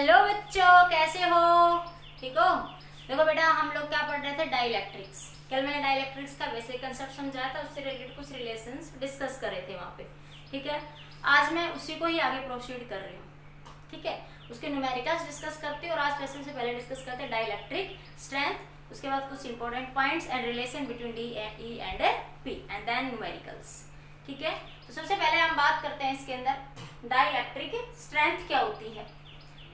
Hello बच्चों, कैसे हो? ठीक हो? देखो बेटा, हम लोग क्या पढ़ रहे थे? डाइलेक्ट्रिक्स। कल मैंने डाइलेक्ट्रिक्स का बेसिक कंसेप्ट समझाया था, उससे रिलेटेड कुछ रिलेशंस डिस्कस कर रहे थे वहाँ पे। ठीक है, आज मैं उसी को ही आगे प्रोसीड कर रही हूँ। ठीक है, उसके न्यूमेरिकल्स डिस्कस करते हैं और आज लेसन से पहले डिस्कस करते हैं डाइलेक्ट्रिक स्ट्रेंथ, उसके बाद कुछ important points and relation between D E and P and then numericals. ठीक है, तो सबसे पहले हम बात करते हैं इसके अंदर डाइलेक्ट्रिक स्ट्रेंथ क्या होती है।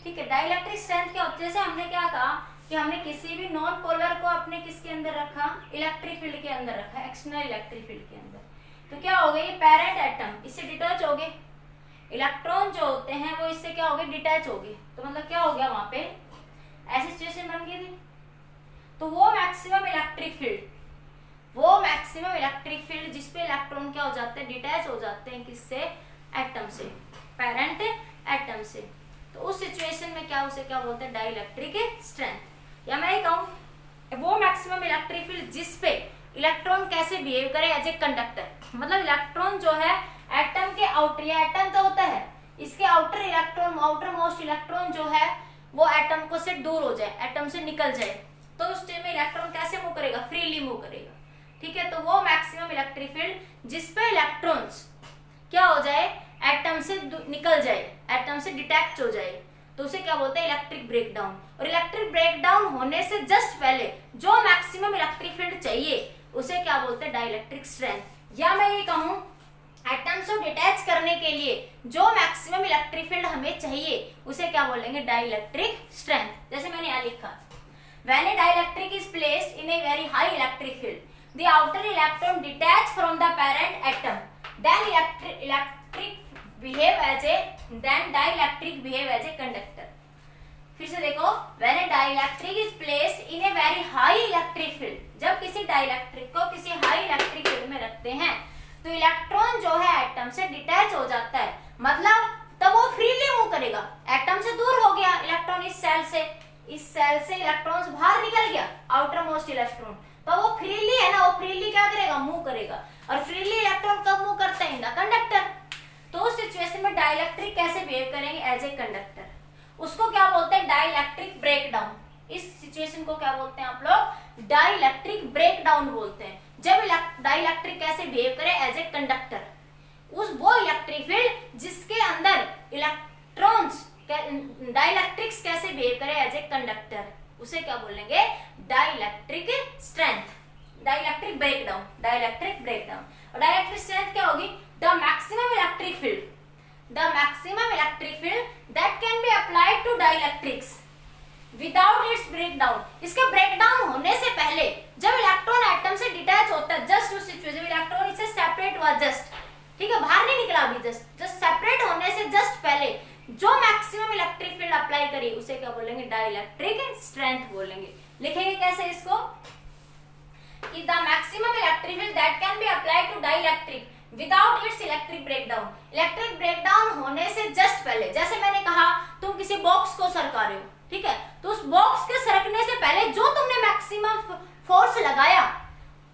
ठीक है, डाइलेक्ट्रिक स्ट्रेंथ क्या होती है? जैसे हमने क्या कहा कि हमने किसी भी नॉन पोलर को अपने किसके अंदर रखा? इलेक्ट्रिक फील्ड के अंदर रखा, एक्सटर्नल इलेक्ट्रिक फील्ड के अंदर। तो क्या हो गया? ये पेरेंट एटम इससे डिटैच हो गए, इलेक्ट्रॉन जो होते हैं वो इससे क्या हो गए? डिटैच हो गए। तो मतलब क्या हो गया? वहां पे ऐसी सिचुएशन बन गई थी। तो वो मैक्सिमम इलेक्ट्रिक फील्ड जिसपे इलेक्ट्रॉन क्या हो जाते हैं? डिटैच हो जाते हैं किससे? एटम से, पेरेंट एटम से। तो उस सिचुएशन में क्या, उसे क्या बोलते हैं? Dielectric strength. या मैं ये कहूं वो मैक्सिमम इलेक्ट्रिक फील्ड जिसपे इलेक्ट्रॉन कैसे बिहेव करे एज ए कंडक्टर। मतलब इलेक्ट्रॉन जो है एटम के आउटर, या एटम तो होता है, इसके आउटर मोस्ट इलेक्ट्रॉन जो है वो एटम को से दूर हो जाए, एटम से निकल जाए। तो उस टाइम में इलेक्ट्रॉन कैसे मूव करेगा? फ्रीली मूव करेगा। ठीक है, तो वो मैक्सिमम इलेक्ट्रिक फील्ड जिसपे इलेक्ट्रॉन्स क्या हो जाए? एटम से निकल जाए, एटम से डिटैच हो जाए, तो उसे क्या बोलते हैं? Electric breakdown. और इलेक्ट्रिक ब्रेकडाउन होने से जस्ट पहले जो मैक्सिमम इलेक्ट्रिक फील्ड चाहिए उसे क्या बोलते हैं? Dielectric strength. या मैं ये कहूं एटम्स को डिटैच करने के लिए जो मैक्सिमम इलेक्ट्रिक फील्ड हमें चाहिए उसे क्या बोलेंगे? Dielectric strength. जैसे मैंने यहाँ लिखा, when a dielectric is placed in a very high electric field, the outer electron detach from the parent atom, then dielectric behave as a conductor. फिर से देखो, when a dielectric is placed in a very high electric field, जब किसी dielectric को किसी high electric field में रखते हैं तो इलेक्ट्रॉन जो है एटम से डिटैच हो जाता है। मतलब तब वो फ्रीली मूव करेगा, एटम से दूर हो गया इलेक्ट्रॉन, इस सेल से इलेक्ट्रॉन्स बाहर निकल गया, आउटर मोस्ट इलेक्ट्रॉन, तो वो फ्रीली है ना, वो फ्रीली क्या करेगा? मूव करेगा। और फ्रीली इलेक्ट्रॉन कब मूव करते हैं? In the conductor. तो उस सिचुएशन में डाइलेक्ट्रिक कैसे बिहेव करेंगे? As a conductor. उसको क्या बोलते हैं? Dielectric breakdown. इस सिचुएशन को क्या बोलते हैं आप लोग? डाइलेक्ट्रिक ब्रेकडाउन बोलते हैं। जब डाइलेक्ट्रिक कैसे बिहेव करे? As a conductor. वो इलेक्ट्रिक फील्ड जिसके अंदर इलेक्ट्रॉन्स, डाइलेक्ट्रिक्स कैसे बिहेव करे? एज ए कंडक्टर, उसे क्या बोलेंगे? Dielectric strength, dielectric breakdown, dielectric breakdown. और डाइलेक्ट्रिक स्ट्रेंथ क्या होगी? The maximum electric field that can be applied to dielectrics without its breakdown। इसके ब्रेकडाउन होने से पहले जब इलेक्ट्रॉन एटम से डिटैच होता है, जस्ट उस सिचुएशन इलेक्ट्रॉन इससे सेपरेट हुआ, जस्ट, ठीक है, बाहर नहीं निकला अभी, जस्ट सेपरेट होने से जस्ट पहले जो मैक्सिमम इलेक्ट्रिक फील्ड अप्लाई करी उसे क्या बोलेंगे? डाइलेक्ट्रिक स्ट्रेंथ बोलेंगे। लिखेंगे कैसे इसको? कि the maximum electric field that can be applied to dielectric without its electric breakdown. Electric breakdown होने से जस्ट पहले, जैसे मैंने कहा तुम किसी बॉक्स को सरका रहे हो, ठीक है, तो उस बॉक्स के सरकने से पहले जो तुमने मैक्सिमम फोर्स लगाया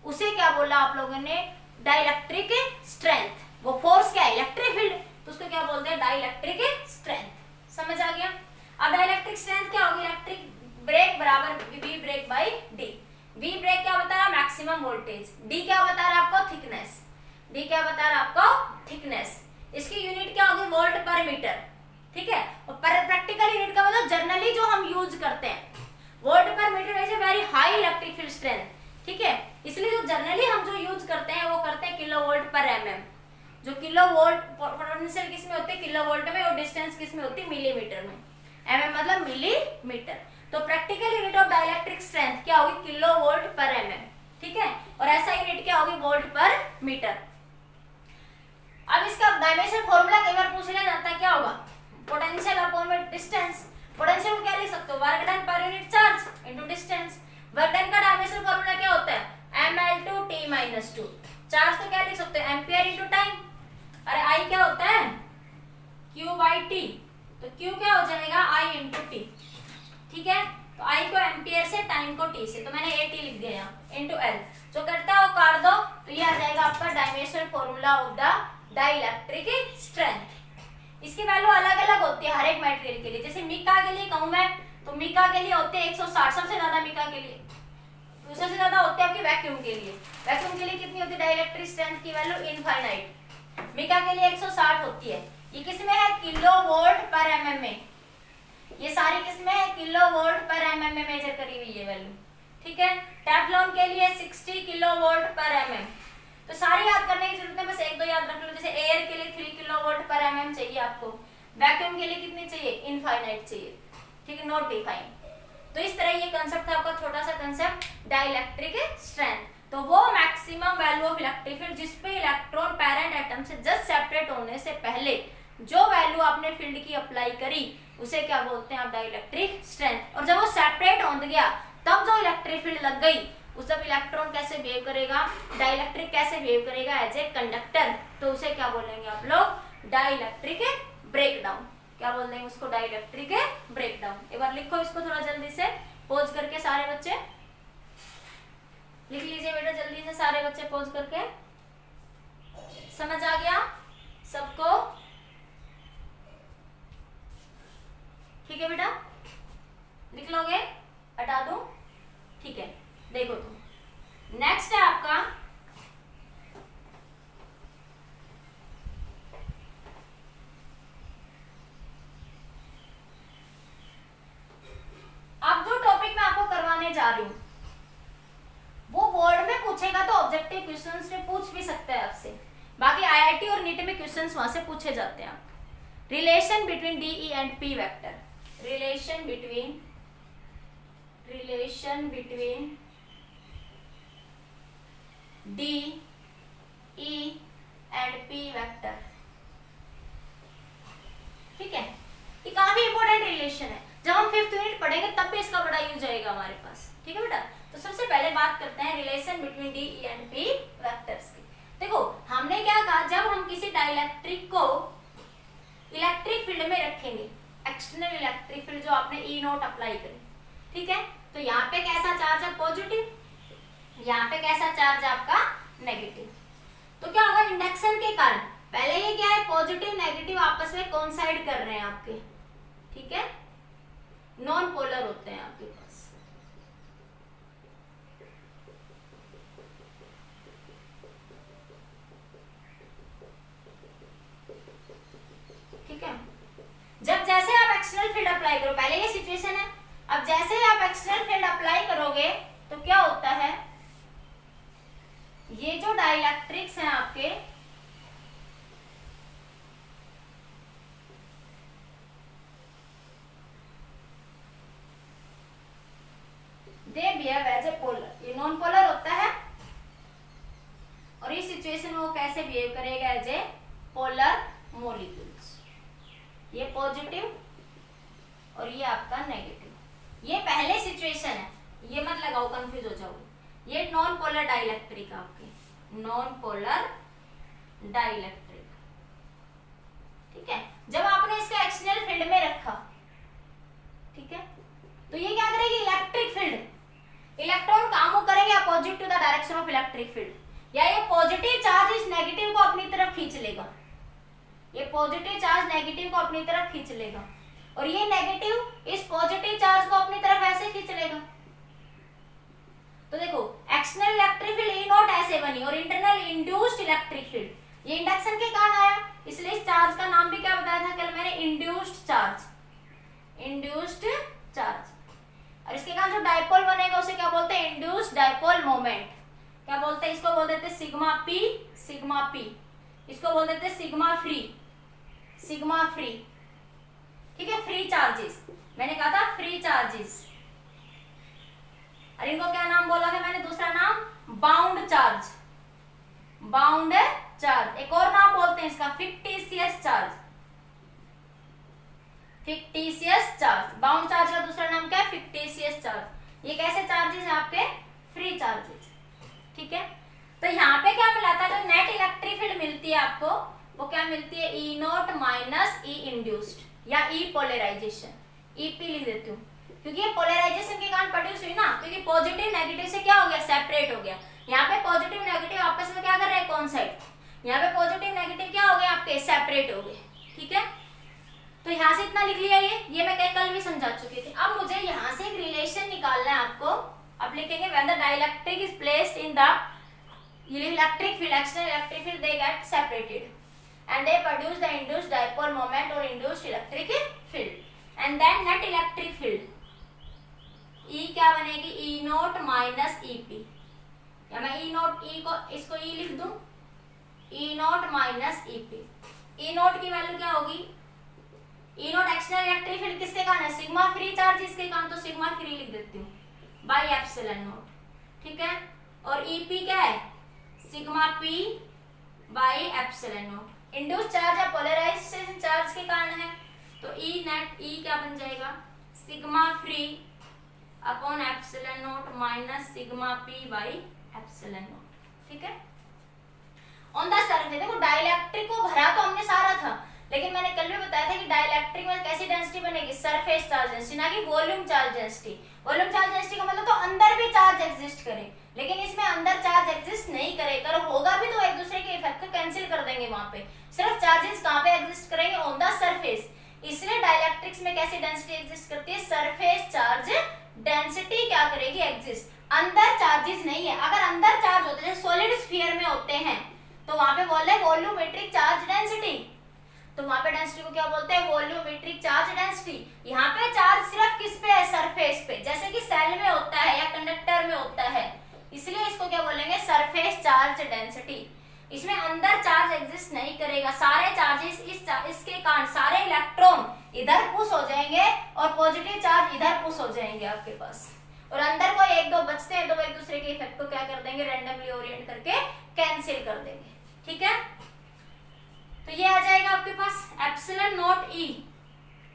उसे क्या बोला आप लोगों ने? Dielectric strength. वो फोर्स क्या है? इलेक्ट्रिक फील्ड, तो उसको क्या बोलते हैं? Dielectric strength. समझ आ गया? अब डाइलेक्ट्रिक स्ट्रेंथ क्या होगी? इलेक्ट्रिक ब्रेक बराबर V break by D. V break क्या बता रहा? Maximum voltage. डी क्या बता रहा आपको? थिकनेस। डी क्या बता रहा आपको? थिकनेस। इसकी यूनिट क्या होगी? Volt per metre. ठीक है, और प्रैक्टिकल यूनिट का मतलब जनरली जो हम यूज करते हैं volt per metre is a very high electric field strength. ठीक है, इसलिए जो जनरली हम जो यूज करते हैं वो करते हैं किलो वोल्ट पर एमएम। जो किलो वोल्ट पोटेंशियल किस में होती है? किलो वोल्ट में, और डिस्टेंस किस में होती है? मिलीमीटर में। एमएम मतलब मिलीमीटर। तो practical unit of dielectric strength क्या होगी? किलो वोल्ट पर एमएम। ठीक है, और ऐसा यूनिट क्या होगी? Volt per metre. अब इसका डायमेंशन फॉर्मूला कई बार पूछ लिया जाता है, क्या होगा? पोटेंशियल अपॉन में डिस्टेंस। पोटेंशियल को क्या लिख सकते हो? Work done per unit charge into distance. Work done का डायमेंशन फॉर्मूला क्या होता है? ml/t-2। चार्ज को क्या लिख सकते हो? Ampere into time. अरे आई क्या होता है? q/t, तो q क्या हो जाएगा? I into t। ठीक है, तो I को एम्पियर से, टाइम को t से, तो मैंने at लिख दिया यहाँ, इनटू l। जो करता है वो काट दो, तो ये आ जाएगा आपका dimensional formula of the dielectric strength. इसकी वैल्यू अलग अलग होती है हर एक मटेरियल के लिए। जैसे मिका के लिए कहूं मैं तो मिका के लिए होते हैं 160, सबसे ज्यादा मिका के लिए। दूसरे से ज्यादा होते हैं आपके वैक्यूम के लिए। वैक्यूम के लिए कितनी होती है डाइलेक्ट्रिक स्ट्रेंथ की वैल्यू? इनफाइनाइट। मिका के लिए 160 होती है। ये किसमें है? किलोवोल्ट पर एमएम में। ये सारी किसमें है? किलोवोल्ट पर एमएम में मेजर करी हुई है वैल्यू, ठीक है। टेफ्लॉन के लिए 60 किलोवोल्ट पर एमएम। तो सारी याद करने की जरूरत है, बस एक दो याद रख लो। जैसे एयर के लिए 3 किलोवोल्ट पर एमएम चाहिए आपको, वैक्यूम के लिए कितनी चाहिए? इनफाइनाइट चाहिए, ठीक है, नॉट डिफाइंड। तो इस तरह ये कंसेप्ट था आपका छोटा सा कंसेप्ट डाइलेक्ट्रिक स्ट्रेंथ। तो वो maximum value of electric field जिस पे इलेक्ट्रॉन पैरेंट एटम से जस्ट सेपरेट होने से पहले जो वैल्यू आपने फील्ड की अप्लाई करी उसे क्या बोलते हैं आप? Dielectric strength. और जब वो सेपरेट हो गया तब जो इलेक्ट्रिक फील्ड लग गई उस जब इलेक्ट्रॉन कैसे बिहेव करेगा, डाइलेक्ट्रिक कैसे बिहेव करेगा एज ए कंडक्टर, तो उसे क्या बोलेंगे आप लोग? Dielectric breakdown. क्या बोल देंगे उसको? Dielectric breakdown. एक बार लिखो इसको थोड़ा जल्दी से, पॉज करके सारे बच्चे लिख लीजिए बेटा, जल्दी से सारे बच्चे पॉज करके। समझ आ गया सबको? ठीक है बेटा, लिख लोगे? हटा दूं? ठीक है, देखो तो नेक्स्ट है आपका अब जो टॉपिक मैं आपको करवाने जा रही हूं वो बोर्ड में पूछेगा तो ऑब्जेक्टिव क्वेश्चंस में पूछ भी सकता है आपसे। बाकी आईआईटी और नीट में क्वेश्चंस वहां से पूछे जाते हैं आपको। Relation between D E and P vector, relation between D E and P vector, ठीक है। ये काफी इंपॉर्टेंट रिलेशन है, जब हम 5th यूनिट पढ़ेंगे तब भी इसका बड़ा यूज आएगा हमारे पास, ठीक है बेटा। तो सबसे पहले बात करते हैं relation between D E and P vectors की। देखो हमने क्या कहा, जब हम किसी डाइलेक्ट्रिक को इलेक्ट्रिक फील्ड में रखेंगे, एक्सटर्नल इलेक्ट्रिक फील्ड जो आपने ई नोट अप्लाई करी, ठीक है, तो यहाँ पे कैसा चार्ज है? पॉजिटिव। यहाँ पे कैसा चार्ज है आपका? नेगेटिव। तो क्या होगा? इंडक्शन के कारण पहले ये क्या है? पॉजिटिव नेगेटिव आपस में कोइंसाइड कर रहे हैं आपके, ठीक है, नॉन पोलर होते हैं आपके पास। ठीक है, जब जैसे आप एक्सटर्नल फील्ड अप्लाई करो, पहले ये सिचुएशन है, अब जैसे ही आप एक्सटर्नल फील्ड अप्लाई करोगे तो क्या होता है? ये जो डाइलेक्ट्रिक्स हैं आपके, they behave as a polar, ये नॉन पोलर होता है। और इस सिचुएशन में वो कैसे बिहेव करेगा? As a polar molecules. ये पॉजिटिव और ये आपका नेगेटिव। ये पहले सिचुएशन है, ये मत लगाओ कंफ्यूज हो जाओ। ये नॉन पोलर डाइलेक्ट्रिक आपके, नॉन पोलर डाइलेक्ट्रिक, ठीक है। जब आपने इसका एक्सटर्नल फील्ड में रखा, ठीक है, तो ये क्या करेगी? इलेक्ट्रिक फील्ड, इलेक्ट्रॉन काम करेंगे opposite to the direction of electric field, या ये पॉजिटिव चार्ज इस नेगेटिव को अपनी तरफ खींच लेगा, ये पॉजिटिव चार्ज नेगेटिव को अपनी तरफ खींच लेगा, और ये नेगेटिव इस पॉजिटिव चार्ज को अपनी तरफ ऐसे खींच लेगा। तो देखो external electric field E not ऐसे बनी, और इंटरनल इंड्यूस्ड इलेक्ट्रिक फील्ड ये इंडक्शन के कारण आया, इसलिए इस चार्ज का नाम भी क्या बताया था कल मैंने? Induced charge, induced charge. और इसके कारण जो डाइपोल बनेगा उसे क्या बोलते हैं? Induced dipole moment. क्या बोलते हैं इसको? बोल देते हैं सिग्मा पी, सिग्मा पी। इसको बोल देते हैं सिग्मा फ्री, सिग्मा फ्री, ठीक है, फ्री चार्जेस। मैंने कहा था फ्री चार्जेस, और इनको क्या नाम बोला था मैंने? दूसरा नाम बाउंड चार्ज, बाउंड चार्ज। एक और नाम बोलते हैं इसका fictitious charge, fictitious charge. Bound charge का दूसरा नाम क्या है? Fictitious charge. ये कैसे चार्जेस हैं आपके? फ्री चार्जेस, ठीक है। तो यहाँ पे क्या मिला था? जो नेट इलेक्ट्रिक फील्ड मिलती है आपको वो क्या मिलती है? ई नॉट माइनस ई इंड्यूस्ड या ई पोलराइजेशन, ईपी लिख देती हूँ क्योंकि ये पोलराइजेशन के कारण प्रोड्यूस हुई ना, क्योंकि पॉजिटिव नेगेटिव से क्या हो गया? सेपरेट हो गया। यहाँ पे पॉजिटिव नेगेटिव आपस में क्या कर रहे हैं? कोइंसाइड। यहाँ पे पॉजिटिव नेगेटिव क्या हो गया? आपके सेपरेट हो गए, ठीक है। तो यहाँ से इतना लिख लिया, ये मैं कल भी लिखेंगे when the dielectric is placed in the electric field, external electric field, they get separated and they produce the induced dipole moment or induced electric field. And then net electric field E क्या बनेगी, E note minus EP, या मैं E note E को इसको E लिख दूं, E note minus EP. E note की value क्या होगी, E note external electric field किसके कारण है, सिग्मा फ्री चार्ज इसके कारण, तो सिग्मा फ्री लिख देती हूँ बाई एप्सिलॉन नोट, ठीक है. और EP क्या है, sigma P by epsilon note. Induce charge या पोलराइजेशन चार्ज के कारण है, तो E नेट E क्या बन जाएगा, sigma free upon epsilon note minus sigma P by epsilon note, ठीक है. ऑन द सरफेस देखो डाइलेक्ट्रिक को भरा तो हमने सारा था, लेकिन मैंने कल भी बताया था कि डाइलेक्ट्रिक में कैसी डेंसिटी बनेगी, सरफेस चार्ज डेंसिटी, ना कि volume charge density. Volume charge density का मतलब तो अंदर भी चार्ज एग्जिस्ट करे, लेकिन इसमें अंदर चार्ज एग्जिस्ट नहीं करेगा, अगर होगा भी तो एक दूसरे के इफेक्ट को कैंसिल कर देंगे. वहां पे सिर्फ चार्जेस कहां पे एग्जिस्ट करेंगे, ऑन द सरफेस. इसलिए डाइलेक्ट्रिक्स में कैसी डेंसिटी एग्जिस्ट करती है, सरफेस चार्ज डेंसिटी क्या करेगी, एग्जिस्ट. अंदर चार्जेस नहीं है. अगर अंदर चार्ज होते हैं सॉलिड स्फीयर में होते हैं तो वहां पे बोल रहे वॉल्यूमेट्रिक चार्ज डेंसिटी, तो वहां पे डेंसिटी को क्या बोलते हैं, वॉल्यूमेट्रिक चार्ज डेंसिटी. यहाँ पे चार्ज सिर्फ किस पे है, सरफेस पे, जैसे कि सेल में होता है या कंडक्टर में होता है, इसलिए इसको क्या बोलेंगे, सरफेस चार्ज डेंसिटी. इसमें अंदर चार्ज एग्जिस्ट नहीं करेगा, सारे चार्जेस इसके कारण सारे इलेक्ट्रॉन इधर पुश हो जाएंगे और पॉजिटिव चार्ज इधर पुश हो जाएंगे आपके पास, और अंदर कोई एक दो बचते हैं तो एक दूसरे के इफेक्ट को क्या कर देंगे, रैंडमली ओरिएंट करके कैंसिल कर देंगे, ठीक है. तो ये आ जाएगा आपके पास एप्सिलॉन नॉट E,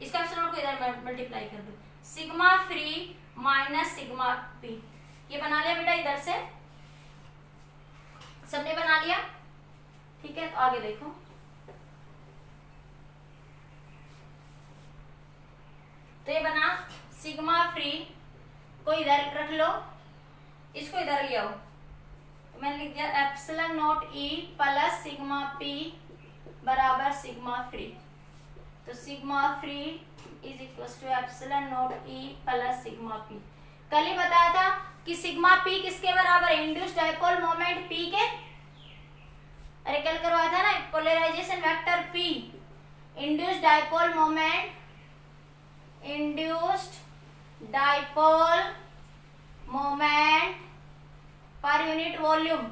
इसका एप्सिलॉन को इधर मल्टीप्लाई कर दो, sigma free minus sigma P. ये बना लिया बेटा, इधर से सबने बना लिया, ठीक है. तो आगे देखो, तो ये बना सिग्मा फ्री को इधर रख लो, इसको इधर ले आओ, तो मैंने लिख दिया epsilon naught E plus sigma P बराबर सिग्मा फ्री. तो sigma free is equal to epsilon naught E plus sigma P. कल ही बताया था कि सिग्मा P किसके बराबर है, इंड्यूस्ड डाइपोल मोमेंट P के, अरे कल करवाया था ना, polarisation vector P, induced dipole moment, induced dipole moment per unit volume.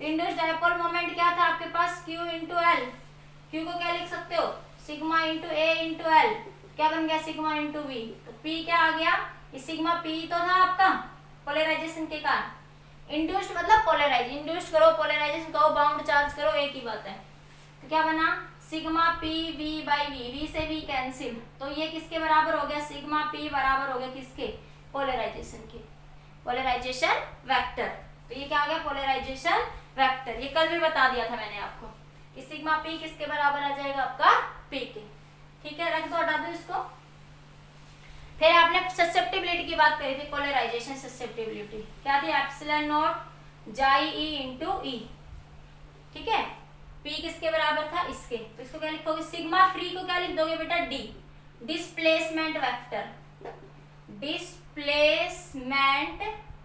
Induced dipole moment क्या था आपके पास, Q इंटू एल. Q को क्या लिख सकते हो, sigma into A into L, क्या बन गया, सिग्मा इंटू V. तो P क्या आ गया, ये सिग्मा P तो था आपका पोलराइजेशन के कारण, इंड्यूस्ड मतलब पोलराइज, इंड्यूस्ड करो पोलराइजेशन करो बाउंड चार्ज करो, एक ही बात है. तो क्या बना, sigma P V by V से V कैंसिल, तो ये किसके बराबर हो गया, सिग्मा P बराबर हो गया किसके, पोलराइजेशन के, पोलराइजेशन वेक्टर. तो ये क्या आ गया, पोलराइजेशन वेक्टर. ये कल भी बता दिया था मैंने आपको, इस सिग्मा P किसके बराबर आ जाएगा आपका, P के, ठीक है. रख दो, हटा दो इसको. फिर आपने ससेप्टिबिलिटी की बात करी थी, पोलराइजेशन ससेप्टिबिलिटी क्या थी, एप्सिलॉन नॉट जाई E इंटू E, ठीक है. P किसके बराबर था, इसके, तो इसको क्या लिखोगे, सिग्मा फ्री को क्या लिख दोगे बेटा, D, displacement vector. Displacement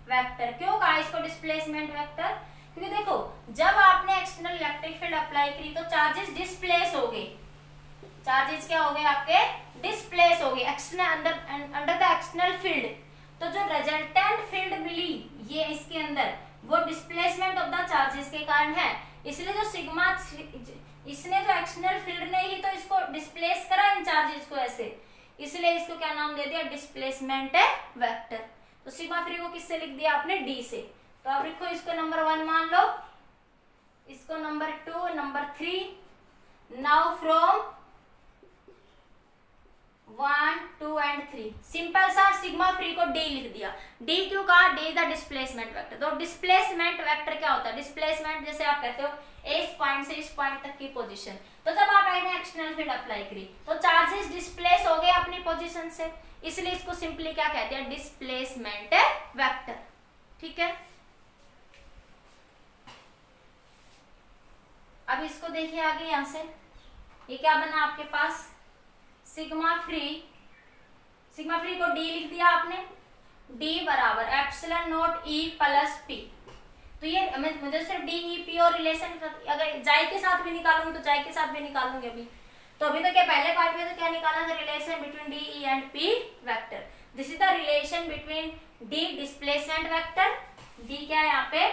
vector क्यों कहा इसको डिस्प्लेसमेंट वेक्टर, क्योंकि देखो जब आपने एक्सटर्नल इलेक्ट्रिक फील्ड अप्लाई करी तो चार्जेस डिस्प्लेस हो गए, चार्जेस क्या हो गए आपके, डिस्प्लेस हो गए external under the external field. तो जो रिजल्टेंट फील्ड मिली ये इसके अंदर, वो डिस्प्लेसमेंट ऑफ द चार्जेस के कारण है. इसलिए जो सिग्मा, इसने जो एक्सटर्नल फील्ड ने ही तो इसको डिस्प्लेस करा इन चार्जेस को ऐसे, इसलिए इसको क्या नाम दे दिया, डिस्प्लेसमेंट वेक्टर. तो सिग्मा फ्री को किससे लिख दिया आपने, D से. तो आप लिखो इसको नंबर 1 मान लो, इसको number 2, number 3. Now from 1, 2 and 3 simple सा सिग्मा फ्री को D लिख दिया. D क्यों कहा, D is the displacement vector. तो डिस्प्लेसमेंट वेक्टर क्या होता है, डिस्प्लेसमेंट जैसे आप कहते हो इस पॉइंट से इस पॉइंट तक की पोजीशन. तो जब आप एक्सटर्नल फील्ड अप्लाई करी तो चार्जेस डिस्प्लेस हो गए अपनी पोजीशन से, इसलिए इसको सिंपली क्या कहते हैं, डिस्प्लेसमेंट वेक्टर, ठीक है. अब इसको देखिए आगे, यहां से ये क्या बना आपके पास, सिग्मा फ्री को D लिख दिया आपने. डी बराबर epsilon naught E plus P. तो ये मुझे सिर्फ डी ई पी और रिलेशन, अगर जाई के साथ भी निकालूंगी तो जाई के साथ भी निकालूंगी अभी। तो अभी तो क्या पहले पार्ट में तो क्या निकाला था, relation between D E and P vector. This is the relation between D displacement vector, D क्या है यहाँ पे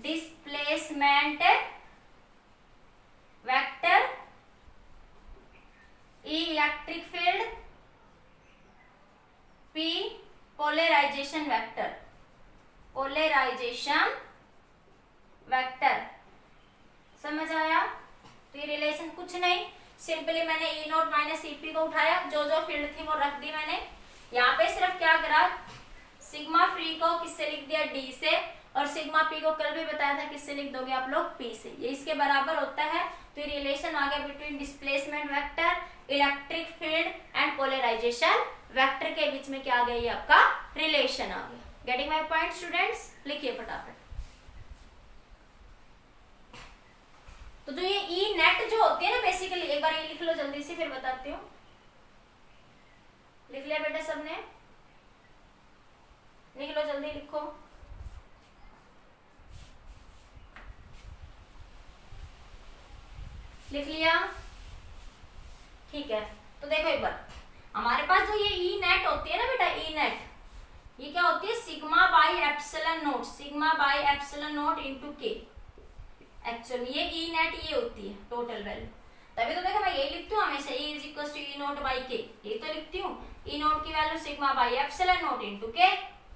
displacement vector, E electric field, P polarisation vector, polarisation vector. समझ आया? तो ये रिलेशन कुछ नहीं, सिंपली मैंने E nought minus E P को उठाया, जो जो फील्ड थी वो रख दी मैंने। यहाँ पे सिर्फ क्या करा, सिग्मा फ्री को किससे लिख दिया, डी से, और सिग्मा पी को कल भी बताया था किससे लिख दोगे आप लोग, पी से। ये इसके बराबर होता है। तो ये रिलेशन आ गया between displacement vector, electric field and polarisation vector के बीच में क्या आ गया, ये आपका रिलेशन आ गया। Getting my point students? लिखिए फटाफट। तो जो ये ई नेट जो होती है ना, बेसिकली एक बार ये लिख लो जल्दी से, फिर बताती हूँ। लिख लिया बेटा सबने? लिख लो जल्दी, लिखो। लिख लिया? ठीक है। तो देखो एक बार, हमारे पास जो ये ई नेट होती है ना बेटा, ई नेट, ये क्या होती है, sigma by epsilon note, sigma by epsilon naught into के। एक्चुअली ये ई नेट ये होती है टोटल वैल्यू। तभी तो देखो मैं ये लिखती हूँ हमेशा, E is equal to E naught by K, ये तो लिखती हूँ। ई नोट की value sigma by epsilon naught into K,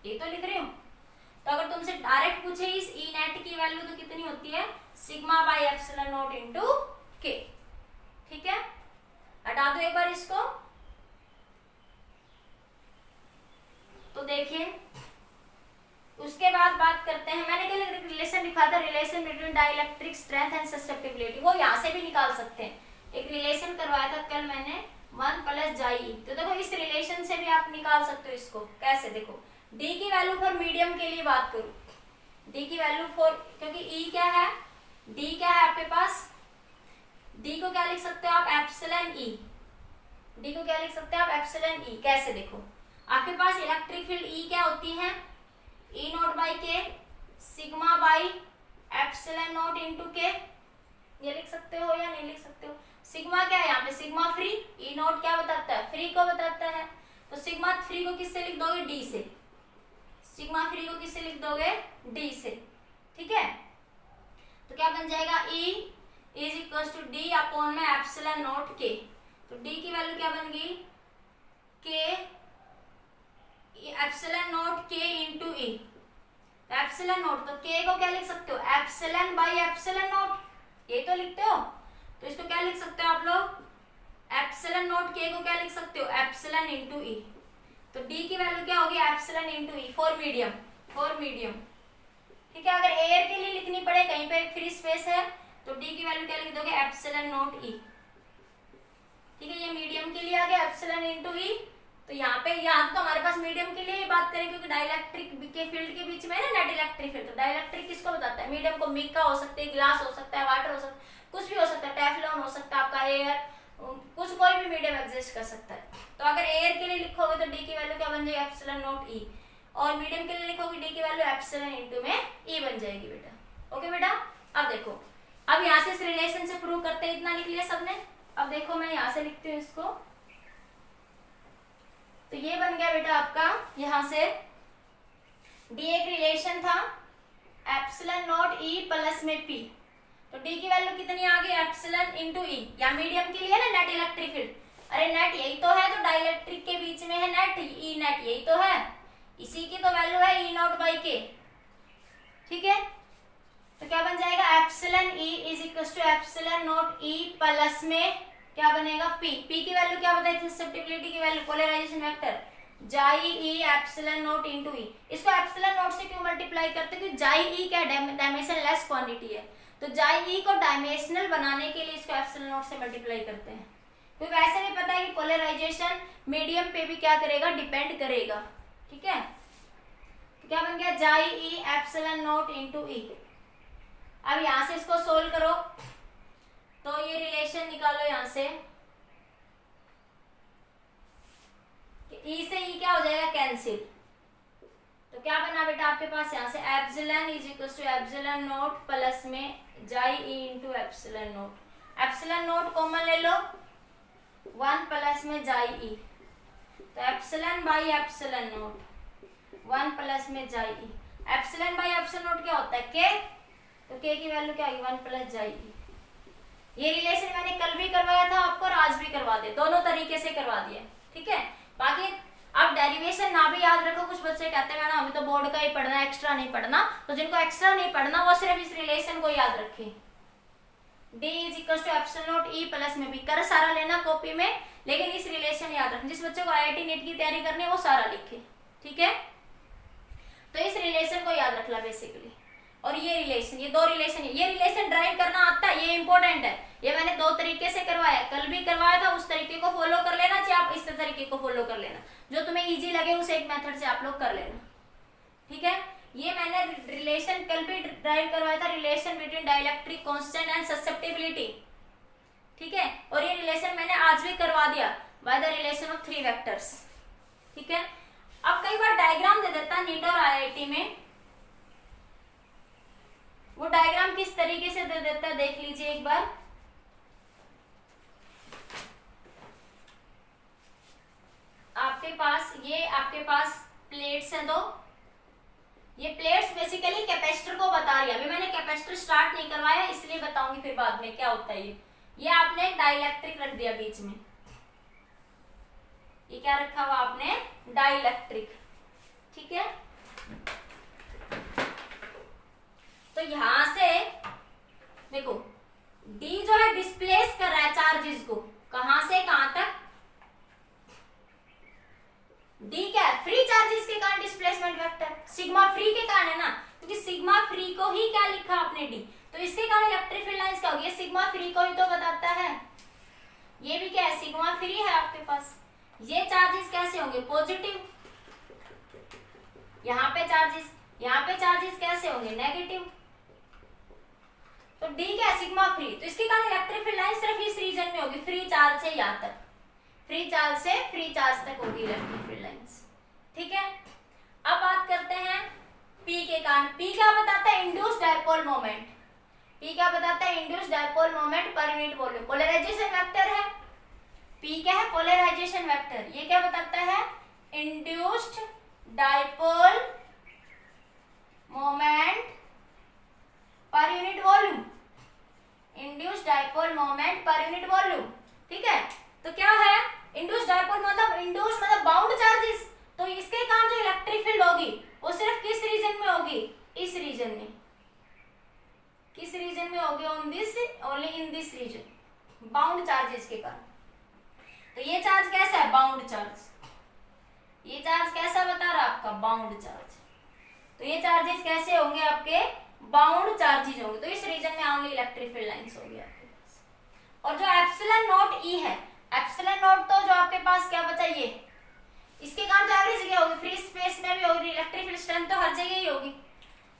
ये तो लिख रही हूँ। तो अगर तुमसे डायरेक्ट पूछे इस ई नेट की वैल्यू तो कितनी होती है, sigma by epsilon naught into के। ठीक है, हटा दो एक बार इसको। तो देखिए उसके बाद बात करते हैं, मैंने क्या रिलेशन लिखा था, relation between dielectric strength and susceptibility, वो यहाँ से भी निकाल सकते हैं। एक रिलेशन करवाया था कल मैंने, 1 प्लस जाई। तो देखो इस रिलेशन से भी आप निकाल सकते हो इसको। कैसे, देखो डी की वैल्यू फॉर मीडियम के लिए बात करूं, डी की वैल्यू फॉर, क्योंकि ई क्या है, डी क्या है आपके पास, डी को क्या लिख सकते हो आप, एप्सिलॉन ई। डी को क्या लिख सकते हो आप, एप्सिलॉन ई। कैसे, देखो आपके पास इलेक्ट्रिक फील्ड ई क्या होती है, ई नोट बाई के sigma by epsilon naught into K. ये लिख सकते हो या नहीं लिख सकते हो? सिग्मा क्या है यहाँ पे, सिग्मा फ्री, ई नोट क्या बताता है, फ्री को बताता है। तो सिग्मा फ्री को किससे लिख दोगे, डी से। सिग्मा फ्री को किससे लिख दोगे, डी से। ठीक है, तो क्या बन जाएगा, E is equal to D upon में एप्सिलॉन नोट के। तो डी की वैल्यू क्या बन गई, के एप्सिलॉन नोट के इंटू ई। एप्सिलॉन नोट, तो के को क्या लिख सकते हो, एप्सिलॉन बाई एप्सिलॉन नोट, ये तो लिखते हो। तो इसको क्या लिख सकते हो आप लोग, एप्सिलॉन नोट के को क्या लिख सकते हो, एप्सिलॉन इंटू ई। तो डी की वैल्यू क्या होगी, epsilon into E for medium, for medium. ठीक है, अगर एयर के लिए लिखनी पड़े, कहीं पे फ्री स्पेस है, तो डी की वैल्यू क्या लिख दोगे, एप्सिलॉन नोट ई। ठीक है, ये मीडियम के लिए आ गया एप्सिलॉन इंटू ई। तो यहाँ पे, यहाँ तो हमारे पास मीडियम के लिए ही बात करें, क्योंकि डाइलेक्ट्रिक के फील्ड के बीच में है ना नेट इलेक्ट्रिक फील्ड। तो डाइलेक्ट्रिक किसको बताता है, मीडियम को। मिका हो सकते हैं, ग्लास हो सकता है, वाटर हो सकता है, कुछ भी हो सकता है, टेफ्लॉन हो सकता है आपका, एयर, कुछ कोई भी मीडियम एग्जिस्ट कर सकता है। तो अगर एयर के लिए लिखोगे तो डी की वैल्यू क्या बन जाएगी, एप्सिलॉन नोट ई, और मीडियम के लिए लिखोगे डी की वैल्यू एप्सिलॉन इंटू में ई बन जाएगी बेटा। ओके बेटा, अब देखो, अब यहाँ से इस रिलेशन से प्रूव करते हैं, इतना लिख लिया सबने। अब देखो मैं यहाँ से लिखती हूँ इसको। तो ये बन गया बेटा आपका, यहां से डी एक रिलेशन था, एप्सिलॉन नॉट ई प्लस में पी। तो डी की वैल्यू कितनी आ गई, एप्सिलॉन इंटू ई। या मीडियम के लिए ना नेट इलेक्ट्रिक फील्ड, अरे नेट यही तो है, तो डाइलेक्ट्रिक के बीच में है नेट, ई नेट यही तो है, इसी की तो वैल्यू है ई नॉट बाई के। ठीक है, तो क्या बन जाएगा, epsilon E is equal to epsilon naught E plus में क्या बनेगा, पी। पी की वैल्यू क्या बताई थी, ससेप्टिबिलिटी की वैल्यू, पोलराइजेशन वेक्टर, जाई ई एप्सिलॉन नोट इनटू ई। इसको एप्सिलॉन नोट से क्यों मल्टीप्लाई करते हैं, क्योंकि जाई ई क्या डायमेंशन लेस क्वांटिटी है। तो जाई ई को डायमेंशनल बनाने के लिए इसको एप्सिलॉन नोट से मल्टीप्लाई करते हैं, क्योंकि वैसे भी पता है कि पोलराइजेशन मीडियम पे भी क्या करेगा, डिपेंड करेगा। ठीक है, तो क्या बन गया, जाई ई एप्सिलॉन नोट इनटू ई। अब यहां से इसको सोल्व करो, तो ये रिलेशन निकालो यहां से, ई से ई क्या हो जाएगा, कैंसिल। क्या बना बेटा आपके पास यहाँ से epsilon is equal to epsilon naught plus में जाई E into epsilon naught. Epsilon naught common ले लो, 1 प्लस में जाई ई, तो epsilon by epsilon naught, 1 plus में जाई E. Epsilon by epsilon naught क्या होता है के, तो के की वैल्यू क्या आई 1 प्लस जाई ई। ये रिलेशन मैंने कल भी करवाया था आपको और आज भी करवा दिया, दोनों तरीके से करवा दिया, ठीक है। बाकी अब डेरिवेशन ना भी याद रखो, कुछ बच्चे कहते हैं मैडम हमें तो बोर्ड का ही पढ़ना है, एक्स्ट्रा नहीं पढ़ना, तो जिनको एक्स्ट्रा नहीं पढ़ना वो सिर्फ इस रिलेशन को याद रखें। D is equal to epsilon naught E plus में भी कर सारा लेना कॉपी में, लेकिन इस रिलेशन याद रखना। जिस बच्चे को IIT नीट की तैयारी करनी है वो सारा लिखे, ठीक है। तो इस रिलेशन को याद रखना बेसिकली। और ये रिलेशन, ये दो रिलेशन, ये रिलेशन ड्राइव करना आता है, ये इंपॉर्टेंट है। ये मैंने दो तरीके से करवाया, कल भी करवाया था, उस तरीके को फॉलो कर लेना, चाहे आप इस तरीके को फॉलो कर लेना, जो तुम्हें इजी लगे उस एक मेथड से आप लोग कर लेना, ठीक है। ये मैंने रिलेशन कल भी ड्राइव करवाया था, relation between dielectric constant and susceptibility, ठीक है। और ये रिलेशन मैंने आज भी करवा दिया by the relation of 3 vectors, ठीक है। अब कई बार डायग्राम दे देता नीट और IIT में, वो डायग्राम किस तरीके से दे देता है देख लीजिए एक बार। आपके पास प्लेट्स हैं दो, ये प्लेट्स बेसिकली कैपेसिटर को बता रही है। अभी मैंने कैपेसिटर स्टार्ट नहीं करवाया इसलिए बताऊंगी फिर बाद में क्या होता है। ये आपने डाइलेक्ट्रिक रख दिया बीच में, ये क्या रखा हुआ आपने डाइलेक्ट्रिक, ठीक है। तो यहां से देखो D जो है डिस्प्लेस कर रहा है चार्जेस को, कहां से कहां तक। D क्या है, फ्री चार्जेस के कारण डिस्प्लेसमेंट वेक्टर, सिग्मा फ्री के कारण है ना, क्योंकि सिग्मा फ्री को ही क्या लिखा आपने D, तो इसके कारण इलेक्ट्रिक फील्ड लाइंस क्या होगी, सिग्मा फ्री को ही तो बताता है। ये भी क्या है, सिग्मा फ्री है आपके पास। ये चार्जेस कैसे होंगे, पॉजिटिव, यहाँ पे चार्जेस कैसे होंगे, नेगेटिव। तो D क्या है, सिग्मा फ्री, तो इसके कारण इलेक्ट्रिक फील्ड लाइन सिर्फ इस रीजन में होगी, फ्री चार्ज से यहाँ तक, फ्री चार्ज से फ्री चार्ज तक होगी इलेक्ट्रिक फील्ड लाइंस, ठीक है। अब बात करते हैं P के कारण। P क्या बताता है, इंड्यूस्ड डायपोल मोमेंट। P क्या बताता है, induced dipole moment per unit volume. Polarisation vector है P, क्या है, पोलराइजेशन वेक्टर। ये क्या बताता है, induced dipole moment per unit volume, induced dipole moment per unit volume, ठीक है। तो क्या है, इंड्यूस्ड डायपोल मतलब इंड्यूस्ड मतलब बाउंड चार्जेस, तो इसके कारण जो इलेक्ट्रिक फील्ड होगी वो सिर्फ किस रीजन में होगी, इस रीजन में। किस रीजन में होगी, on this, only in this region, bound charges के कारण। तो ये चार्ज कैसा है, बाउंड चार्ज। ये चार्ज कैसा बता रहा है आपका, बाउंड चार्ज। तो ये चार्जेस कैसे होंगे आपके, बाउंड चार्जेस होंगे। तो इस रीजन में ओनली इलेक्ट्रिक फील्ड लाइंस होगी आपके पास। और जो एप्सिलॉन नॉट ई है, एप्सिलॉन नॉट तो जो आपके पास क्या बचा, ये इसके कारण जो एवरी जगह होगी, फ्री स्पेस में भी होगी, इलेक्ट्रिक फील्ड स्ट्रेंथ तो हर जगह ही होगी।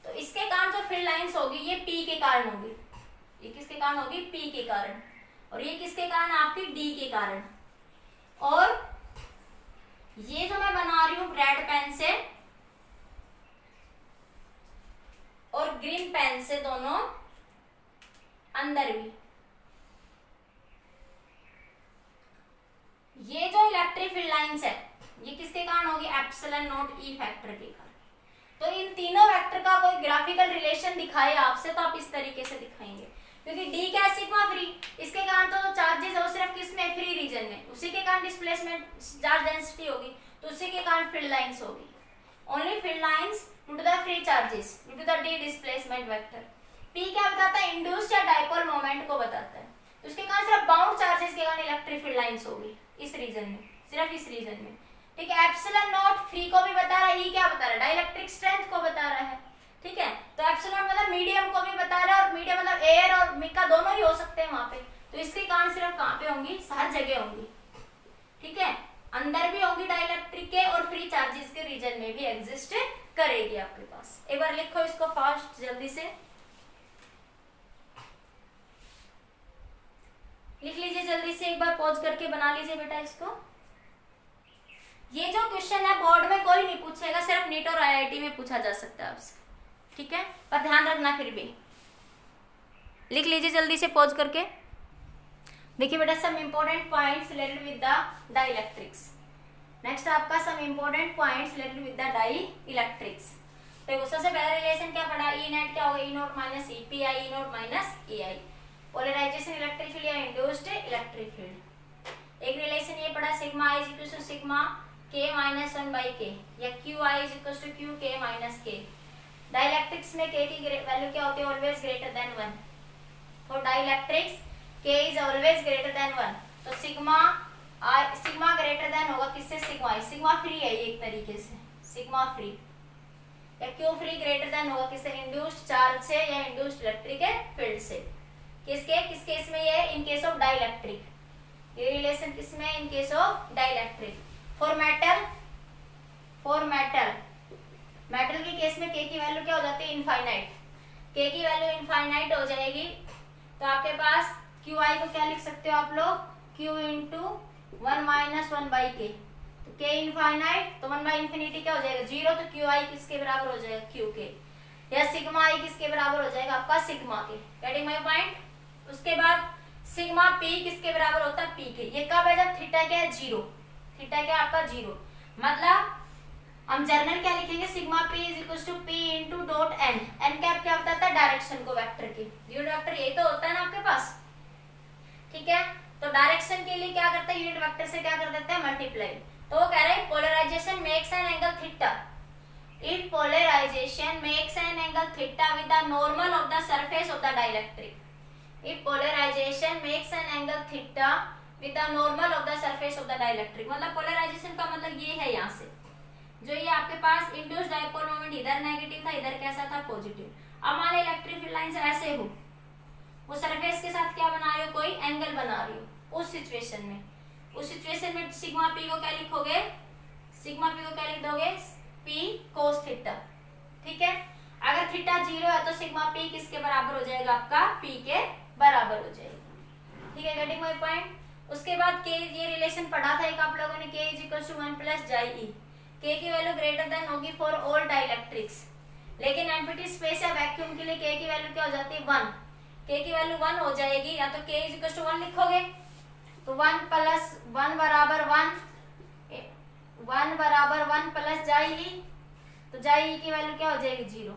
तो इसके कारण जो फील्ड लाइंस होगी ये P के कारण होगी। ये किसके कारण होगी, P के कारण। और ये किसके कारण, आपकी D के कारण। और ये जो मैं बना रही हूं रेड पेन से और ग्रीन पेन से, दोनों अंदर भी, ये जो इलेक्ट्रिक फील्ड लाइंस है ये किसके कारण होगी, एप्सिलॉन नॉट ई फैक्टर के कारण। तो इन तीनों वेक्टर का कोई ग्राफिकल रिलेशन दिखाए आपसे तो आप इस तरीके से दिखाएंगे, क्योंकि D क्या है, सिग्मा फ्री, इसके कारण तो चार्जेस है वो सिर्फ किस में, फ्री रीजन में, उसी के कारण डिस्प्लेसमेंट चार्ज डेंसिटी होगी, तो उसी के कारण फील्ड लाइंस होगी, only field lines due to the free charges due to the D displacement vector. P क्या बताता है, इंड्यूस्ड या डायपोल मोमेंट को बताता है, तो उसके कारण सिर्फ बाउंड चार्जेस के कारण इलेक्ट्रिक फील्ड लाइंस होगी इस रीजन में, सिर्फ इस रीजन में, ठीक है। एप्सिलॉन नॉट फ्री को भी बता रहा है, E क्या बता रहा है, डाइलेक्ट्रिक स्ट्रेंथ को बता रहा है, ठीक है। तो एप्सिलॉन मतलब मीडियम को भी बता रहा है, और मीडियम मतलब एयर और मिका दोनों ही हो सकते हैं वहां पे, तो इसके कारण सिर्फ कहां पे होंगी, हर जगह होंगी, ठीक है। अंदर भी होंगी डाइलेक्ट्रिक के, और फ्री चार्जेस के रीजन में भी एग्जिस्ट करेगी आपके पास। एक बार लिखो इसको फास्ट जल्दी से लिख लीजिए, जल्दी से एक बार पॉज करके बना लीजिए बेटा इसको। ये जो क्वेश्चन है बोर्ड में कोई नहीं पूछा पूछेगा, सिर्फ नीट और आईआईटी में पूछा जा सकता है आपसे, ठीक है, पर ध्यान रखना फिर भी। लिख लीजिए जल्दी से पॉज करके। देखिए बेटा, some important points related with the dielectrics. Next आपका some important points related with the dielectrics. तो सबसे पहला रिलेशन क्या पढ़ा, ई नेट क्या होगा, E nought minus E P I, E nought minus E I, polarisation electric field या induced electric field. एक रिलेशन ये पढ़ा, sigma I is equal to sigma K minus 1 by K, या Q I is equal to Q K minus K. Dielectrics में K की value क्या होती है, always greater than 1। For dielectrics K is always greater than 1। तो sigma greater than होगा किससे, sigma आई, sigma free है एक तरीके से, सिग्मा फ्री, या क्यू फ्री ग्रेटर देन होगा किससे, इंड्यूस्ड चार्ज से या इंड्यूस्ड इलेक्ट्रिक फील्ड से। किस केस में ये, इन केस ऑफ डाइलेक्ट्रिक, ये रिलेशन किसमें, in case of dielectric. For metal की केस में के की वैल्यू क्या हो जाती है, इनफाइनाइट। के की वैल्यू इनफाइनाइट हो जाएगी तो आपके पास क्यू आई को क्या लिख सकते हो आप लोग, क्यू इंटू 1 माइनस 1 बाई के। तो के इनफाइनाइट तो 1 बाई इंफिनिटी क्या हो जाएगा, 0। तो क्यू आई किसके बराबर हो जाएगा, क्यू के, या सिग्मा आई किसके बराबर हो जाएगा, आपका सिग्मा के। Getting my point. उसके बाद सिग्मा पी किसके बराबर होता है, पी के। ये कब है, जब थीटा क्या है, 0। थीटा क्या आपका 0, मतलब हम जर्नल क्या लिखेंगे, sigma P is equal to P into dot N. N cap क्या बताता है, डायरेक्शन को वेक्टर की। यूनिट वेक्टर यही तो होता है ना आपके पास, ठीक है। तो डायरेक्शन के लिए क्या करते हैं, यूनिट वेक्टर से क्या कर देते हैं, मल्टीप्लाई। तो वो कह रहे हैं polarisation makes an angle theta, it polarisation makes an angle theta with the normal of the surface of the dielectric. It polarisation makes an angle theta with the normal of the surface of the dielectric. मतलब polarisation का मतलब ये है, यहाँ से जो ये आपके पास इंड्यूस्ड डाइपोल मोमेंट इधर नेगेटिव था, इधर कैसा था, पॉजिटिव। अब मान इलेक्ट्रिक फील्ड लाइन से ऐसे हो, वो सरफेस के साथ क्या बना रही हो, कोई एंगल बना रही हो। उस सिचुएशन में सिग्मा पी को क्या लिखोगे, सिग्मा पी को क्या लिख दोगे, पी कोस थीटा, ठीक है। अगर थीटा 0 है तो सिग्मा पी किसके बराबर हो जाएगा, आपका पी के बराबर हो जाएगा, ठीक है। Getting my point. उसके बाद के, ये रिलेशन पढ़ा था एक आप लोगों ने, के is equal to 1 plus chi ई। के की वैल्यू ग्रेटर देन होगी फॉर ऑल डाइलेक्ट्रिक्स, लेकिन एम्प्टी स्पेस या वैक्यूम के लिए के की वैल्यू क्या हो जाती है, 1। के की वैल्यू 1 हो जाएगी, या तो के इज इक्वल टू 1 लिखोगे तो 1 प्लस 1 बराबर 1 बराबर 1 प्लस जाई ई, तो जाई ई की वैल्यू क्या हो जाएगी, 0,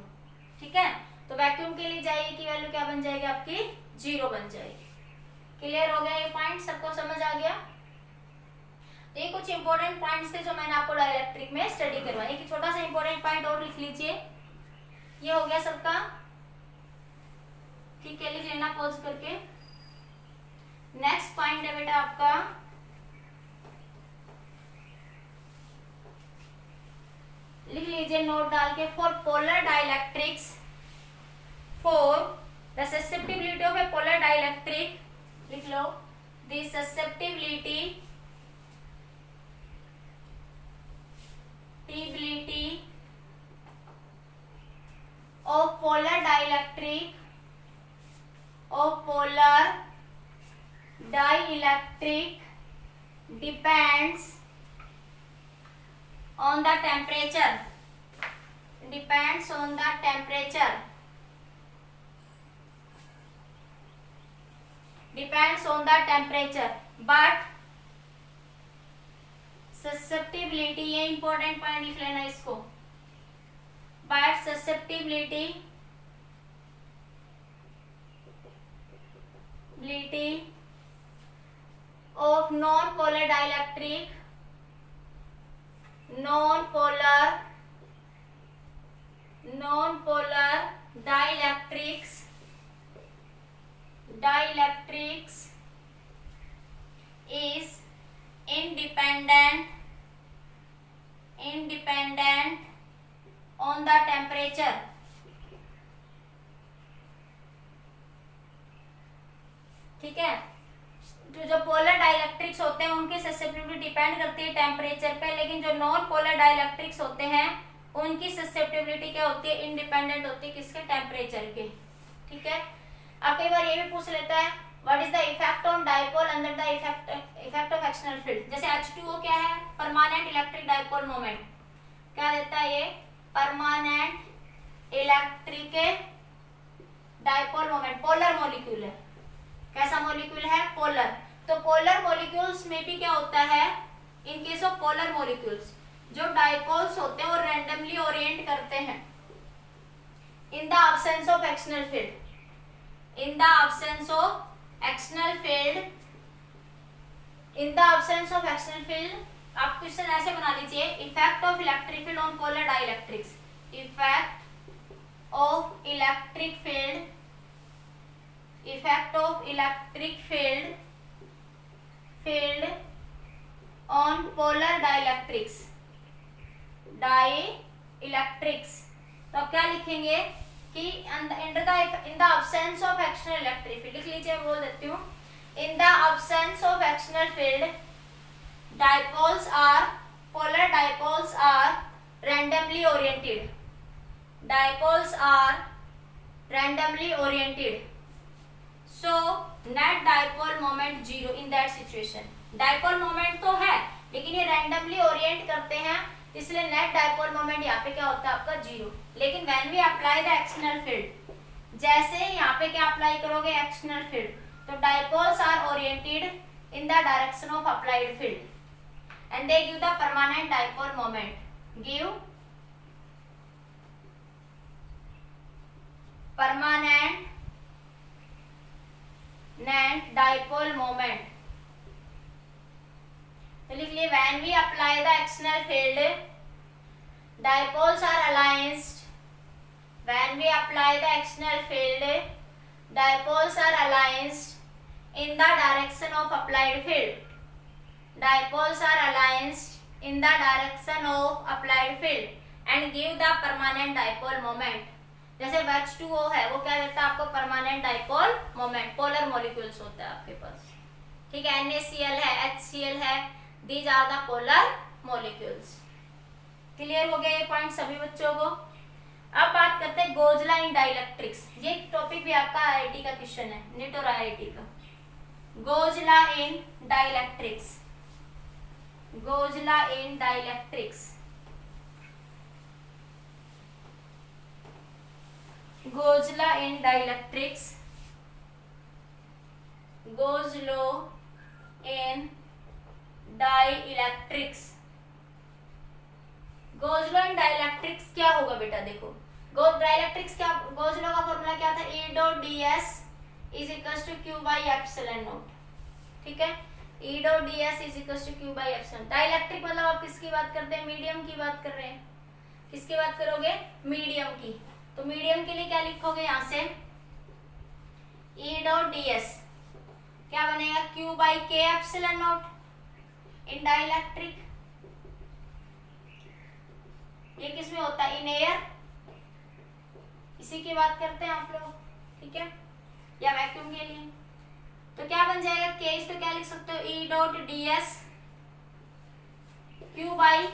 ठीक है। तो वैक्यूम के लिए जाई ई की वैल्यू क्या बन जाएगी, आपकी 0 बन जाएगी। क्लियर हो गया ये पॉइंट, सबको समझ आ गया। तो ये कुछ इंपॉर्टेंट पॉइंट्स थे जो मैंने आपको डाइलेक्ट्रिक में स्टडी करवाया। एक छोटा सा इंपॉर्टेंट पॉइंट और लिख लीजिए, ये हो गया सबका, ठीक है। लीजिए ना पॉज करके। नेक्स्ट पॉइंट है बेटा आपका, लिख लीजिए नोट डाल के, for polar dielectrics, for the susceptibility of a polar dielectric, लिख लो, the susceptibility of polar dielectric depends on the temperature, but susceptibility, ये इंपॉर्टेंट पॉइंट लिख लेना इसको, but susceptibility of non-polar dielectrics is independent on the temperature, ठीक है। जो polar dielectrics होते हैं उनकी ससेप्टिबिलिटी डिपेंड करती है टेम्परेचर पे, लेकिन जो नॉन पोलर डाइलेक्ट्रिक्स होते हैं उनकी ससेप्टिबिलिटी क्या होती है, इंडिपेंडेंट होती है किसके, टेम्परेचर के, ठीक है। अब कई बार ये भी पूछ लेता है, what is the effect on dipole under the effect of external field. जैसे H2O क्या है, परमानेंट इलेक्ट्रिक डाइपोल मोमेंट, क्या देता है ये, permanent electric dipole moment. Polar molecule है, कैसा मॉलिक्यूल है, पोलर। तो पोलर मॉलिक्यूल्स में भी क्या होता है, in case of polar molecules जो डाइपोल्स होते हैं वो रैंडमली ओरिएंट करते हैं in the absence of external field, in the absence of external field, in the absence of external field। आप क्वेश्चन ऐसे बना लीजिए, effect of electric field on polar dielectrics, effect of electric field, effect of electric field on polar dielectrics, dielectrics. तो अब क्या लिखेंगे कि in the absence of external electric field, लिख लीजिए, बोल देती हूँ, in the absence of external field dipoles are, polar dipoles are randomly oriented, dipoles are randomly oriented, so net dipole moment 0 in that situation। dipole moment तो है लेकिन ये randomly orient करते हैं, इसलिए नेट डाइपोल मोमेंट यहाँ पे क्या होता है आपका 0। लेकिन when we apply the external field, जैसे यहाँ पे क्या अप्लाई करोगे एक्सटर्नल फील्ड, तो dipoles are oriented in the direction of applied field and they give the permanent dipole moment, give permanent net dipole moment. तो लिख लिए, when we apply the external field dipoles are aligned, when we apply the external field dipoles are aligned in the direction of applied field, dipoles are aligned in the direction of applied field and give the permanent dipole moment। जैसे H2O है वो क्या देता है आपको, permanent dipole moment. Polar molecules होता है आपके पास, ठीक है, NaCl है, HCl है, these are the polar molecules. Clear हो गया ये पॉइंट सभी बच्चों को। अब बात करते हैं गोजला इन डाइलेक्ट्रिक्स, ये टॉपिक भी आपका आईआईटी का क्वेश्चन है, नीट और आईआईटी का। गोजला इन डाइलेक्ट्रिक्स, गोजला इन डाइलेक्ट्रिक्स, गोजला इन डाइलेक्ट्रिक्स, गोजलो इन डाइलेक्ट्रिक्स। गोजलो इन डाइलेक्ट्रिक्स क्या होगा बेटा, देखो डाइलेक्ट्रिक्स क्या, गोजलो का फॉर्मूला क्या था, E dot ds is equals to Q by epsilon naught, ठीक है, E dot ds is equals to Q by epsilon. Dielectric मतलब आप किसकी बात करते हैं, मीडियम की बात कर रहे हैं, किसकी बात करोगे, मीडियम की। तो मीडियम के लिए क्या लिखोगे, यहाँ से E डॉट ds क्या बनेगा, Q by K epsilon not in dielectric. ये किस में होता है, इन एयर, इसी की बात करते हैं आप लोग, ठीक है, या वैक्यूम के लिए। तो क्या बन जाएगा, के, इस तो क्या लिख सकते हो, ई डॉट ds क्यू बाई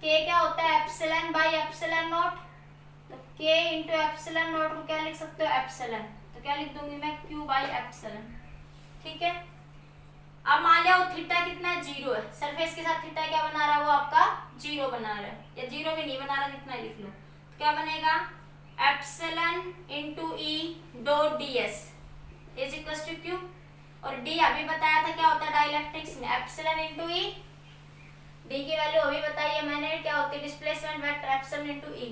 के क्या होता है, एप्सिलॉन बाई एप्सिलॉन नॉट। तो के इंटू एप्सिलॉन नॉट को क्या लिख सकते हो, एप्सिलॉन, तो क्या लिख दूंगी मैं, क्यू बाई एप्सिलॉन, ठीक है। अब मान लिया वो थीटा कितना 0 है, सरफेस के साथ थीटा क्या बना रहा है, वो आपका 0 बना रहा है, या 0 भी नहीं बना रहा, कितना लिख लो, तो क्या बनेगा, epsilon into E dot ds is equals to Q. और डी अभी बताया था क्या होता है डाइलेक्ट्रिक्स में, एप्सिलॉन इनटू ई, डी की वैल्यू अभी बताई है मैंने, क्या होती है, displacement vector epsilon into E.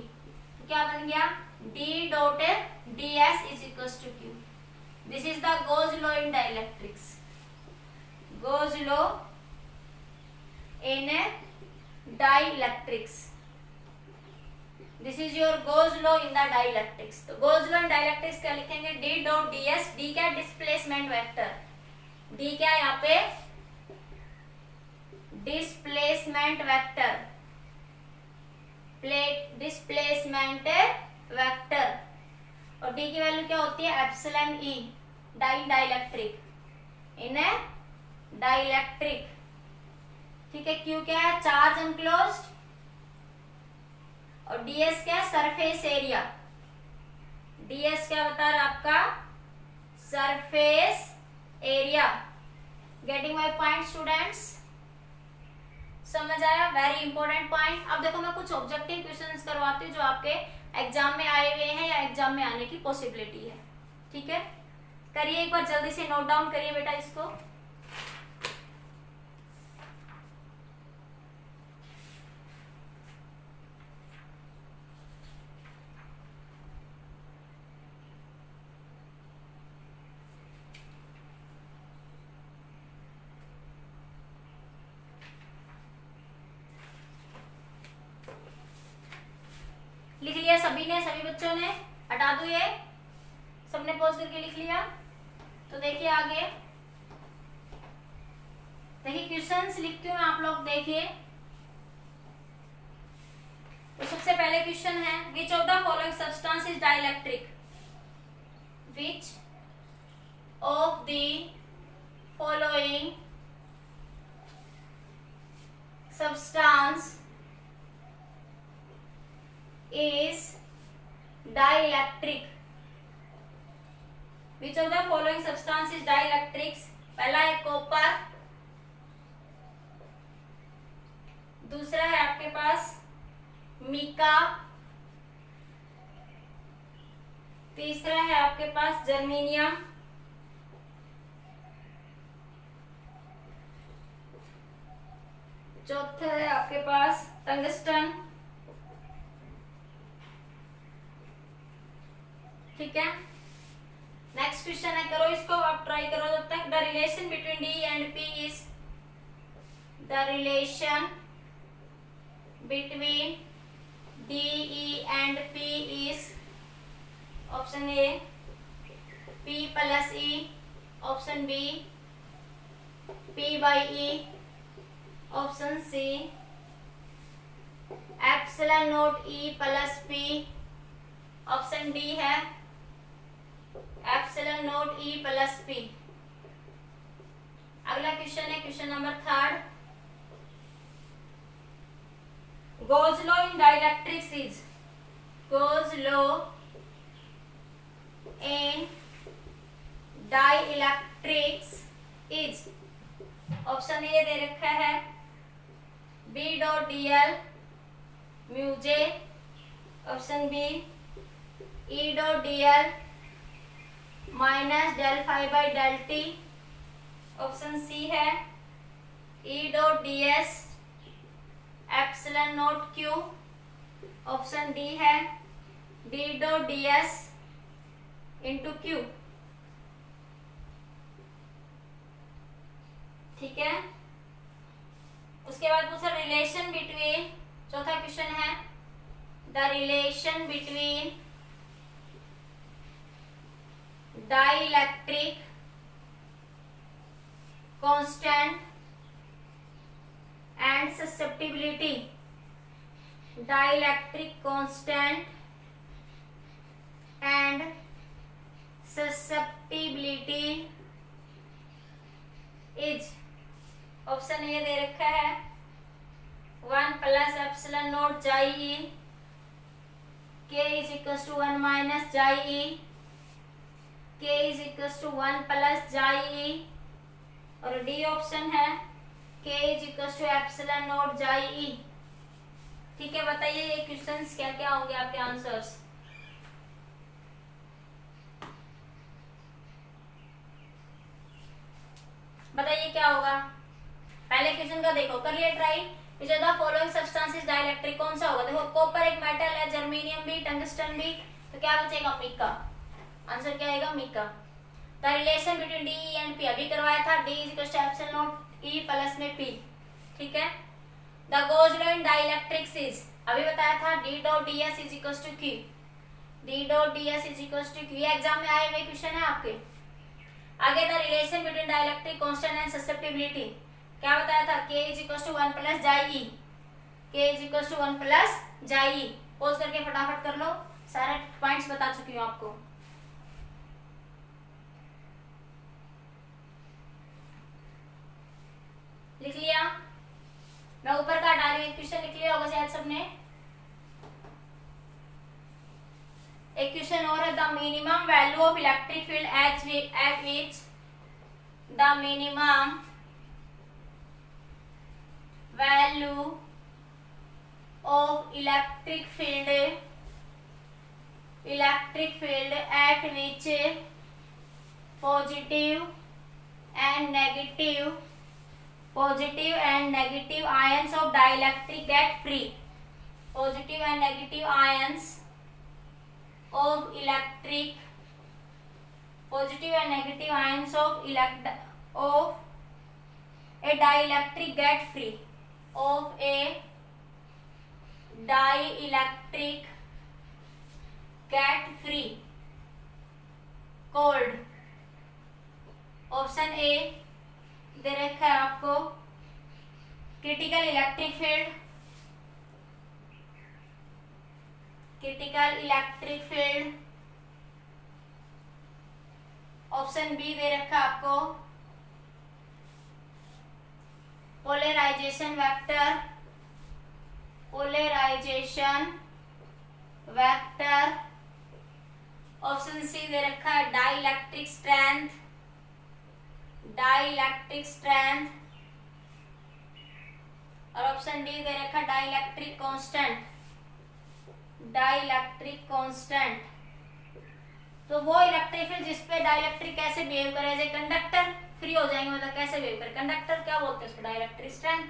तो क्या बन गया, d dot ds is equals to Q. This is the Gauss law in dielectrics, Gauss law in dielectrics, this is your Gauss law in the dielectrics. तो goes law in dielectrics क्या लिखेंगे, d dot ds, d क्या displacement vector, d क्या यहाँ पे displacement vector, displacement vector, और d की value क्या होती है, एप्सिलॉन e, डाइलेक्ट्रिक, इन डाइलेक्ट्रिक, ठीक है। q क्या है, चार्ज एनक्लोज्ड, और ds क्या है, सरफेस एरिया, ds क्या बता रहा है आपका, surface area. Getting my point students, समझ आया? Very important point. अब देखो मैं कुछ ऑब्जेक्टिव क्वेश्चंस करवाती हूँ जो आपके एग्जाम में आए हुए हैं या एग्जाम में आने की पॉसिबिलिटी है। ठीक है, करिए एक बार जल्दी से नोट डाउन करिए बेटा इसको। लिख लिया सभी ने, सभी बच्चों ने? हटा दो ये, सबने पॉज करके लिख लिया? तो देखिए आगे, देखिए क्वेश्चंस लिखती हूँ आप लोग देखिए। तो सबसे पहले क्वेश्चन है, which of the following substance is dielectric? Which of the following substance is dielectric? Which of the following substance is dielectric? पहला है कॉपर, दूसरा है आपके पास मिका, तीसरा है आपके पास जर्मेनियम, चौथा है आपके पास टंगस्टन। ठीक है, नेक्स्ट क्वेश्चन है, करो इसको, आप ट्राई करो जब तक। The relation between D and P is, the relation between D E and P is, option A P plus E, option B P by E, option C epsilon naught E plus P, option D है epsilon naught E plus P. अगला question है question number 3, Gauss law in dielectrics is, Gauss law in dielectrics is, option A दे रखा है B dot D L mu J, option B E dot D L minus del five by del T, option C है E dot D S epsilon naught Q, option D है D dot D S into Q. ठीक है, उसके बाद पूछा relation between, चौथा question है the relation between dielectric constant and susceptibility, dielectric constant and susceptibility is, option A दे रखा है 1 प्लस एप्सिलॉन नॉट जाई ई, के is equal to 1 minus chi E, k is equal to 1 plus chi E, और D option है k is equal to epsilon naught chi E. ठीक है, बताइए ये क्वेश्चंस क्या क्या होंगे आपके आंसर्स? बताइए क्या होगा? पहले क्वेश्चन का देखो, कर लिया try. Which of the following substance is dielectric? कौन सा होगा? देखो कॉपर एक मेटल है, जर्मेनियम भी, टंगस्टन भी, तो क्या बचेगा? मिका। आंसर क्या आएगा? Mica. The relation between D E and P अभी करवाया था, D is equal to epsilon naught E plus में पी। ठीक है, the Gauss law in dielectrics is, अभी बताया था D dot D S is equal to Q, D dot D S is equal to Q. ये exam में आए हुए क्वेश्चन है आपके। आगे the relation between dielectric constant and susceptibility, क्या बताया था? k is equal to 1 plus chi E, k is equal to 1 plus chi E. Pause करके फटाफट कर लो, सारे पॉइंट्स बता चुकी हूँ आपको। लिख लिया? मैं ऊपर का हटा रही हूँ, क्वेश्चन लिख लिया होगा शायद सबने। एक क्वेश्चन और है, the minimum value of electric field at which the minimum value of electric field at which positive and negative ions of dielectric get free. Positive and negative ions of a dielectric get free. Of a dielectric get free. Cold. Option A दे रखा है आपको critical electric field. Option B दे रखा है आपको polarisation vector. Option C दे रखा है डाइलेक्ट्रिक स्ट्रेंथ और ऑप्शन डी दे रखा डाइलेक्ट्रिक कांस्टेंट। तो वो इलेक्ट्रिक फील्ड जिसपे डाइलेक्ट्रिक कैसे बिहेव करे, जैसे कंडक्टर फ्री हो जाएंगे, मतलब कैसे बिहेव करे, कंडक्टर क्या बोलते हैं उसको, डाइलेक्ट्रिक स्ट्रेंथ।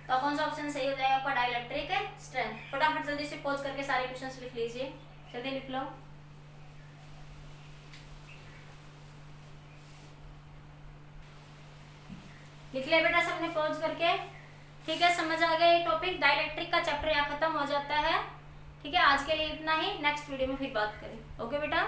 तो कौन सा ऑप्शन सही हो जाएगा आपका, डाइलेक्ट्रिक स्ट्रेंथ। फटाफट जल्दी से पॉज करके सारे क्वेश्चंस लिख लीजिए, जल्दी लिख लो। लिख लिया बेटा सबने पॉज करके, ठीक है। समझ आ गया ये टॉपिक, डाइलेक्ट्रिक का चैप्टर यहाँ खत्म हो जाता है, ठीक है। आज के लिए इतना ही, नेक्स्ट वीडियो में फिर बात करें। ओके बेटा।